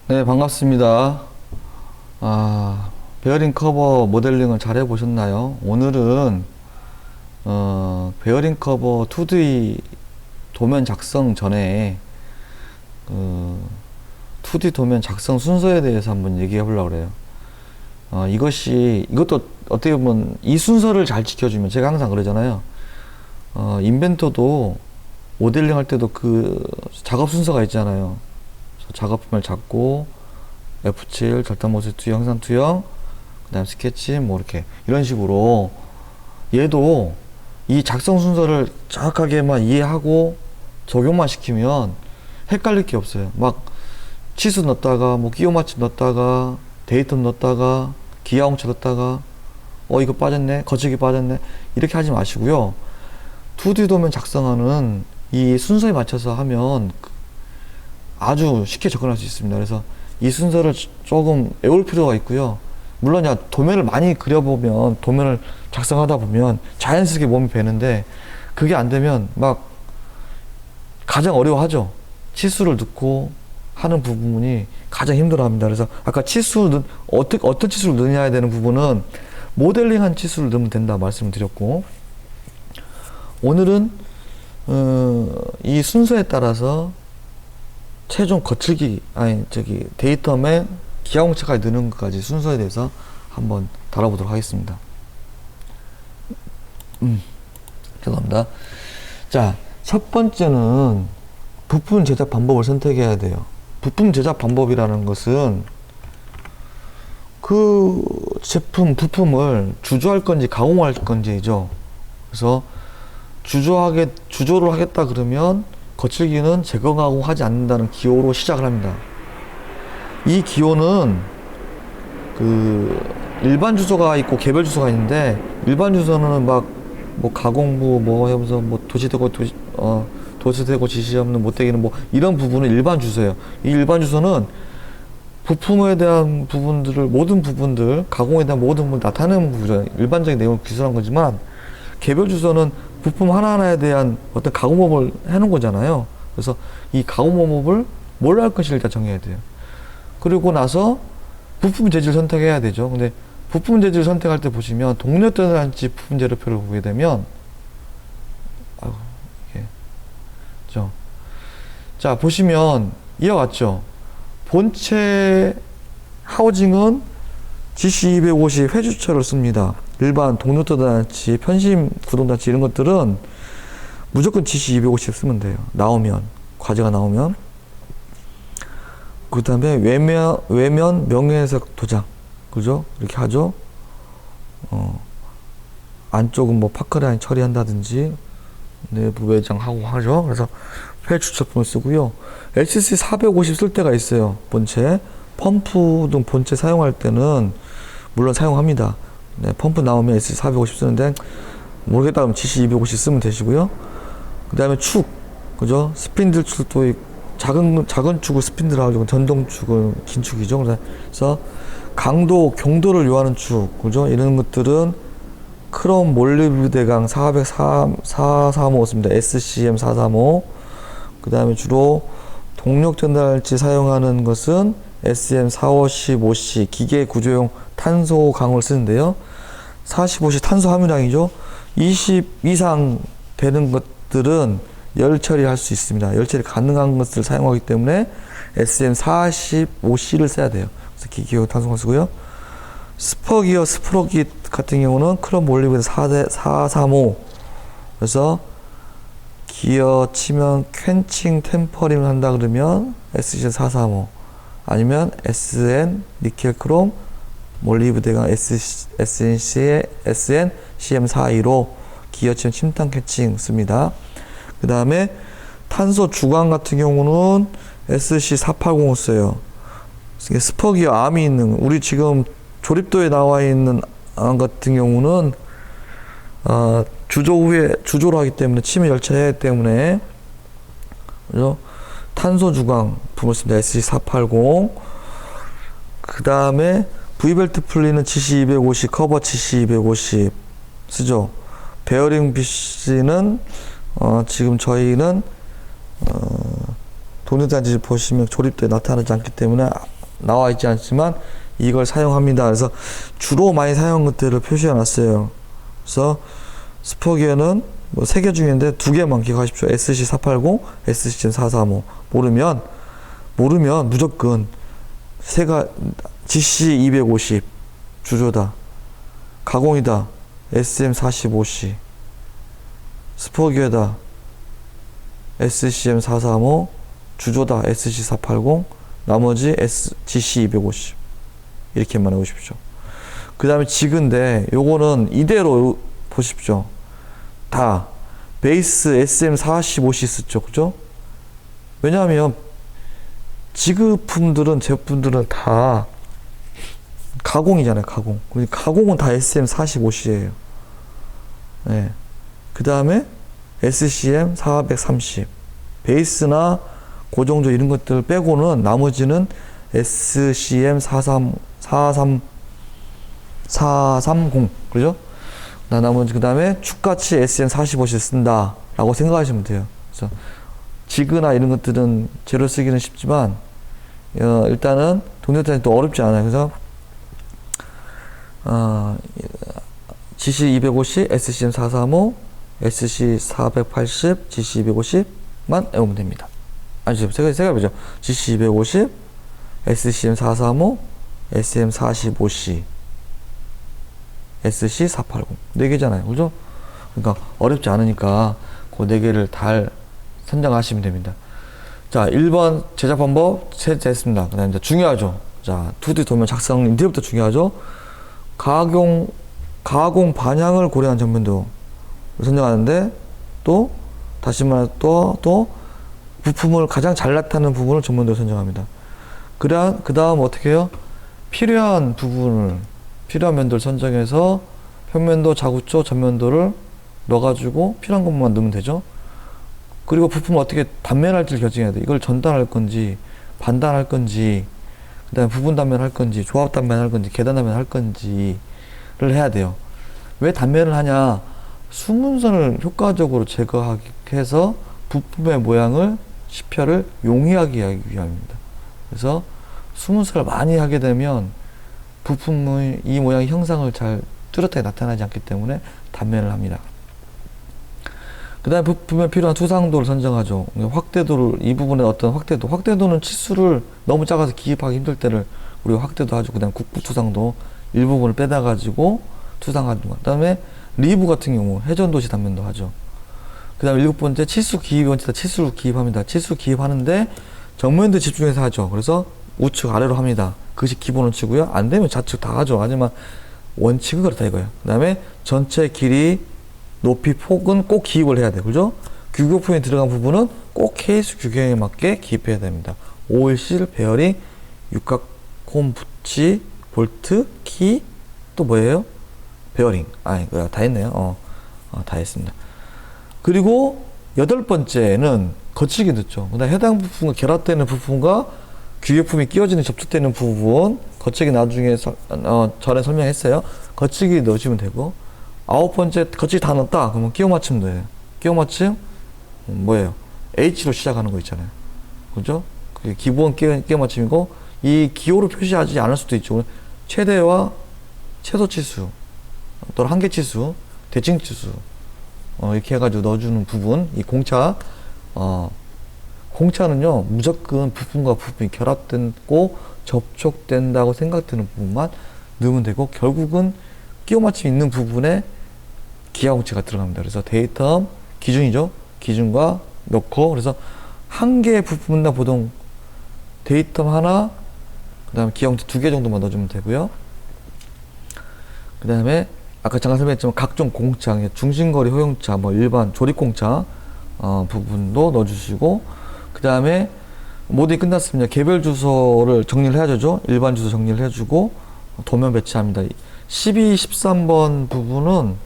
네, 반갑습니다. 베어링 커버 모델링을 잘 해보셨나요? 오늘은 베어링 커버 2D 도면 작성 전에 2D 도면 작성 순서에 대해서 한번 얘기해 보려고 그래요. 이것도 어떻게 보면 이 순서를 잘 지켜주면, 제가 항상 그러잖아요. 인벤터도 모델링 할 때도 그 작업 순서가 있잖아요. 작업품을 잡고 F7 절단 모습 투영, 형상 투영, 그 다음 스케치, 뭐 이렇게 이런 식으로 얘도 이 작성 순서를 정확하게만 이해하고 적용만 시키면 헷갈릴 게 없어요. 막 치수 넣었다가 뭐 끼워 맞춤 넣었다가 데이터 넣었다가 기하홍채 넣었다가 이거 빠졌네, 거치기 빠졌네, 이렇게 하지 마시고요. 2D 도면 작성하는 이 순서에 맞춰서 하면 아주 쉽게 접근할 수 있습니다. 그래서 이 순서를 조금 외울 필요가 있고요. 물론 도면을 많이 그려보면, 도면을 작성하다 보면 자연스럽게 몸이 배는데, 그게 안 되면 막 가장 어려워하죠. 치수를 넣고 하는 부분이 가장 힘들어 합니다. 그래서 아까 어떤 치수를 넣느냐에 되는 부분은 모델링한 치수를 넣으면 된다 말씀드렸고, 오늘은 이 순서에 따라서 최종 거칠기, 데이터맨 기하홍채까지 넣는 것까지 순서에 대해서 한번 다뤄보도록 하겠습니다. 죄송합니다. 자, 첫 번째는 부품 제작 방법을 선택해야 돼요. 부품 제작 방법이라는 것은 그 부품을 주조할 건지 가공할 건지죠. 그래서 주조를 하겠다 그러면 거칠기는 제거 가공하지 않는다는 기호로 시작을 합니다. 이 기호는 일반 주소가 있고 개별 주소가 있는데, 일반 주소는 뭐 가공부 뭐 하면서 뭐 도시되고 지시 없는 못되기는 뭐 이런 부분은 일반 주소예요. 이 일반 주소는 부품에 대한 모든 부분들, 가공에 대한 모든 부분을 나타내는 부분이죠. 일반적인 내용을 기술한 거지만, 개별 주소는 부품 하나하나에 대한 어떤 가공 방법을 해놓은 거잖아요. 그래서 이 가공 방법을 뭘 할 것인지 일단 정해야 돼요. 그리고 나서 부품 재질 선택해야 되죠. 근데 부품 재질 선택할 때 보시면 동력전환치 부품 재료표를 보게 되면 자, 보시면 이와 같죠. 본체 하우징은 GC250 회주처를 씁니다. 일반 동력전환치, 편심 구동단치 이런 것들은 무조건 GC250 쓰면 돼요. 과제가 나오면. 그 다음에 외면 명예해석 도장, 그죠? 이렇게 하죠. 안쪽은 뭐 파크라인 처리한다든지 내부 외장하고 하죠. 그래서 회주처품을 쓰고요. HC450 쓸 때가 있어요. 본체 펌프 등 본체 사용할 때는 물론 사용합니다. 네, 펌프 나오면 HC450 쓰는데 모르겠다 그러면 GC250 쓰면 되시고요. 그 다음에 그죠? 스핀들 축도 작은 축을 스핀들하고 하고, 전동축은 긴 축이죠. 그래서 경도를 요하는 축, 그죠? 이런 것들은 크롬 몰리브데강 435 씁니다. SCM 435. 그 다음에 주로 동력 전달치 사용하는 것은 SM 4515C 기계 구조용 탄소 강을 쓰는데요. 45C 탄소 함유량이죠. 20 이상 되는 것들은 열 처리할 수 있습니다. 열 처리 가능한 것을 사용하기 때문에 SM 45C를 써야 돼요. 그래서 기계용 탄소강을 쓰고요. 스퍼기어 스프로깃 같은 경우는 크롬 몰리브데 435. 그래서 기어 치면 퀸칭 템퍼링을 한다 그러면 SCN 435, 아니면 SN 니켈 크롬 몰리브데강 SNC의 SN CM42로 기어 치면 침탄 퀸칭 씁니다. 그 다음에 탄소 주광 같은 경우는 SC480을 써요. 스퍼기어 암이 있는, 우리 지금 조립도에 나와 있는 암 같은 경우는 주조 후에 주조를 하기 때문에 치매 열차해야 하기 때문에, 그죠? 탄소 주광 부품을 씁니다. SC480. 그 다음에 V벨트 풀리는 GC250, 커버 GC250 쓰죠. 베어링 BC는 지금 저희는 동력단지 보시면 조립도에 나타나지 않기 때문에 나와 있지 않지만 이걸 사용합니다. 그래서 주로 많이 사용한 것들을 표시해 놨어요. 그래서 스포기어는 뭐 3개 중인데 2개만 기억하십시오. SC480, SC435. 모르면 무조건 GC250 주조다. 가공이다. SM45C. 스포기어다. SCM435. 주조다. SC480. 나머지 GC250. 이렇게만 해보십시오. 그 다음에 지그인데 요거는 이대로 보십시오. 다 베이스 SM45C 쓰죠. 그죠? 왜냐하면 지그품들은 제품들은 다 가공이잖아요. 가공은 다 SM45C예요. 네. 그 다음에 SCM430 베이스나 고정조 이런 것들 빼고는 나머지는 SCM430 그죠? 나머지 그 다음에 축같이 SM45C 쓴다 라고 생각하시면 돼요. 그래서 지그나 이런 것들은 재료 쓰기는 쉽지만 일단은 동영상이 또 어렵지 않아요. 그래서 GC250, SCM435, SC480, GC250만 외우면 됩니다. 아니죠. 생각해보죠. GC250, SCM435, SM45C, SC480. 4개잖아요. 그죠? 그러니까 어렵지 않으니까 그 4개를 잘 선정하시면 됩니다. 자, 1번 제작 방법 됐습니다. 그 다음에 이제 중요하죠. 자, 2D 도면 작성 이제부터 중요하죠. 가공 반향을 고려한 전면도를 선정하는데 또 다시 말해 또 부품을 가장 잘 나타내는 부분을 전면도로 선정합니다. 그 다음 어떻게 해요? 필요한 면도를 선정해서 평면도, 자구조, 전면도를 넣어가지고 필요한 것만 넣으면 되죠. 그리고 부품을 어떻게 단면할지를 결정해야 돼. 이걸 전단할 건지, 반단할 건지, 그 다음에 부분 단면할 건지, 조합 단면할 건지, 계단 단면할 건지를 해야 돼요. 왜 단면을 하냐? 수문선을 효과적으로 제거해서 부품의 모양을, 시표를 용이하게 하기 위함입니다. 그래서 수문선을 많이 하게 되면 부품의 이 모양의 형상을 잘 뚜렷하게 나타나지 않기 때문에 단면을 합니다. 그 다음에 부품에 필요한 투상도를 선정하죠. 확대도를, 이 부분에 어떤 확대도는 치수를 너무 작아서 기입하기 힘들 때를 우리가 확대도 하죠. 그 다음에 국부 투상도 일부분을 빼다 가지고 투상하는 것. 그 다음에 리브 같은 경우 회전도시 단면도 하죠. 그 다음에 7번째 치수 기입 원칙이다. 치수를 기입합니다. 치수 기입하는데 정면도 집중해서 하죠. 그래서 우측 아래로 합니다. 그것이 기본 원칙이고요. 안 되면 좌측 다 하죠. 하지만 원칙은 그렇다 이거예요. 그 다음에 전체 길이, 높이, 폭은 꼭 기입을 해야 돼요. 그죠? 규격품에 들어간 부분은 꼭 케이스 규격에 맞게 기입해야 됩니다. 오일, 실, 베어링, 육각홈, 부치, 볼트, 키, 또 뭐예요? 베어링. 다 했네요. 다 했습니다. 그리고 8번째는 거치기 넣죠. 그다음 해당 부품과 결합되는 부품과 규격품이 끼워지는 접촉되는 부분, 거치기 나중에 전에 설명했어요. 거치기 넣으시면 되고, 9번째 거치기 다 넣었다. 그러면 끼워 맞춤 넣어요. 끼워 맞춤 뭐예요? H로 시작하는 거 있잖아요. 그죠? 그게 기본 끼워 맞춤이고, 이 기호로 표시하지 않을 수도 있죠. 최대와 최소 치수, 또는 한계 치수, 대칭 치수, 이렇게 해가지고 넣어주는 부분, 이 공차는요, 무조건 부품과 부품이 결합되고 접촉된다고 생각되는 부분만 넣으면 되고, 결국은 끼워 맞춤이 있는 부분에 기하 공치가 들어갑니다. 그래서 데이터 기준이죠. 기준과 넣고, 그래서 한 개의 부품당 보통 데이터 하나, 그 다음에 기하 공치 2개 정도만 넣어주면 되고요. 그 다음에 아까 잠깐 설명했지만 각종 공차, 중심거리 허용차, 일반 조립공차 부분도 넣어주시고, 그 다음에 모델이 끝났습니다. 개별 주소를 정리를 해야죠. 일반 주소 정리를 해주고 도면 배치합니다. 12, 13번 부분은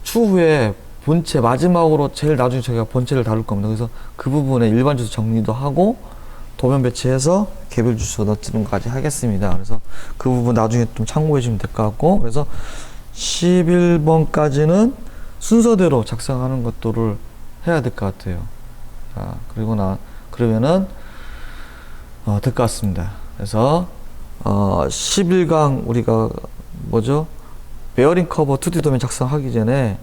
추후에 본체 마지막으로 제일 나중에 저희가 본체를 다룰 겁니다. 그래서 그 부분에 일반 주소 정리도 하고 도면 배치해서 개별 주소 넣는 것까지 하겠습니다. 그래서 그 부분 나중에 좀 참고해 주시면 될 것 같고, 그래서 11번까지는 순서대로 작성하는 것들을 해야 될 것 같아요. 자, 그러면은 될 것 같습니다. 그래서 11강 우리가 뭐죠? 베어링 커버 2D 도면 작성하기 전에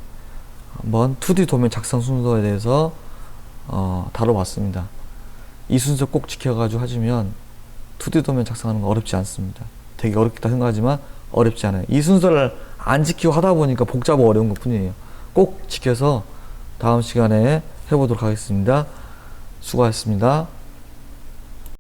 한번 2D 도면 작성 순서에 대해서 다뤄봤습니다. 이 순서 꼭 지켜가지고 하시면 2D 도면 작성하는 거 어렵지 않습니다. 되게 어렵다 생각하지만 어렵지 않아요. 이 순서를 안 지키고 하다 보니까 복잡하고 어려운 것 뿐이에요. 꼭 지켜서 다음 시간에 해보도록 하겠습니다. 수고하셨습니다.